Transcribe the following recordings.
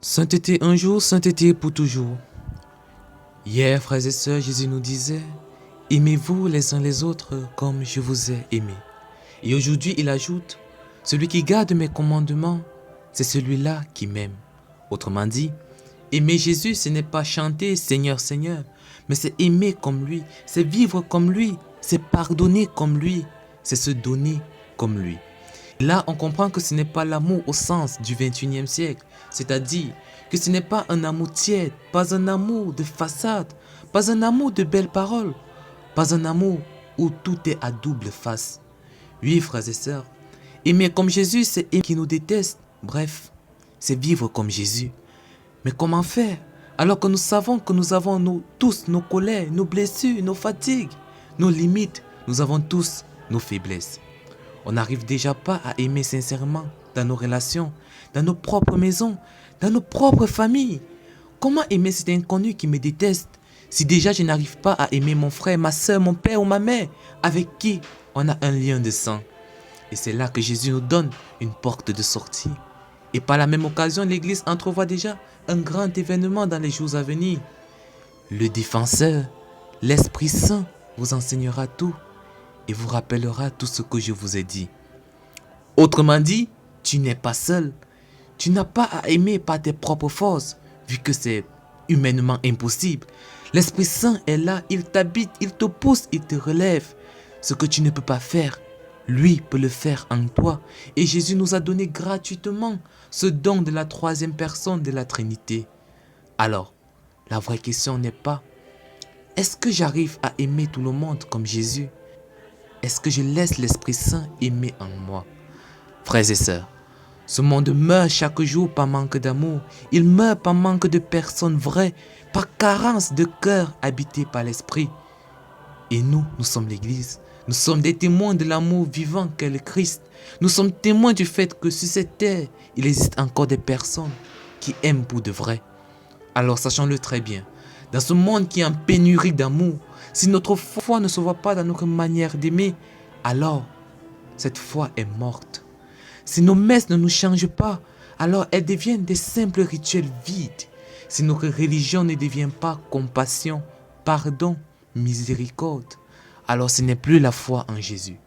Sainteté un jour, sainteté pour toujours. Hier, frères et sœurs, Jésus nous disait, aimez-vous les uns les autres comme je vous ai aimés. Et aujourd'hui, il ajoute, celui qui garde mes commandements, c'est celui-là qui m'aime. Autrement dit, aimer Jésus, ce n'est pas chanter Seigneur, Seigneur, mais c'est aimer comme lui, c'est vivre comme lui, c'est pardonner comme lui, c'est se donner comme lui. Là, on comprend que ce n'est pas l'amour au sens du 21e siècle, c'est-à-dire que ce n'est pas un amour tiède, pas un amour de façade, pas un amour de belles paroles, pas un amour où tout est à double face. Oui, frères et sœurs, aimer comme Jésus, c'est aimer qui nous déteste. Bref, c'est vivre comme Jésus. Mais comment faire alors que nous savons que nous avons tous nos colères, nos blessures, nos fatigues, nos limites, nous avons tous nos faiblesses. On n'arrive déjà pas à aimer sincèrement dans nos relations, dans nos propres maisons, dans nos propres familles. Comment aimer cet inconnu qui me déteste si déjà je n'arrive pas à aimer mon frère, ma soeur, mon père ou ma mère avec qui on a un lien de sang? Et c'est là que Jésus nous donne une porte de sortie. Et par la même occasion, l'Église entrevoit déjà un grand événement dans les jours à venir. Le défenseur, l'Esprit Saint, vous enseignera tout et vous rappellera tout ce que je vous ai dit. Autrement dit, tu n'es pas seul. Tu n'as pas à aimer par tes propres forces, vu que c'est humainement impossible. L'Esprit Saint est là, il t'habite, il te pousse, il te relève. Ce que tu ne peux pas faire, lui peut le faire en toi. Et Jésus nous a donné gratuitement ce don de la troisième personne de la Trinité. Alors, la vraie question n'est pas, est-ce que j'arrive à aimer tout le monde comme Jésus? Est-ce que je laisse l'Esprit Saint aimer en moi? Frères et sœurs, ce monde meurt chaque jour par manque d'amour. Il meurt par manque de personnes vraies, par carence de cœur habité par l'Esprit. Et nous sommes l'Église. Nous sommes des témoins de l'amour vivant qu'est le Christ. Nous sommes témoins du fait que sur cette terre, il existe encore des personnes qui aiment pour de vrai. Alors sachons-le très bien. Dans ce monde qui est en pénurie d'amour, si notre foi ne se voit pas dans notre manière d'aimer, alors cette foi est morte. Si nos messes ne nous changent pas, alors elles deviennent des simples rituels vides. Si notre religion ne devient pas compassion, pardon, miséricorde, alors ce n'est plus la foi en Jésus.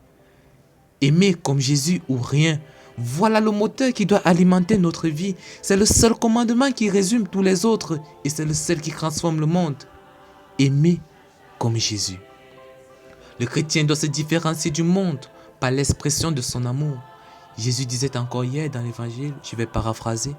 Aimer comme Jésus ou rien, voilà le moteur qui doit alimenter notre vie. C'est le seul commandement qui résume tous les autres et c'est le seul qui transforme le monde. Aimer comme Jésus. Le chrétien doit se différencier du monde par l'expression de son amour. Jésus disait encore hier dans l'évangile, je vais paraphraser,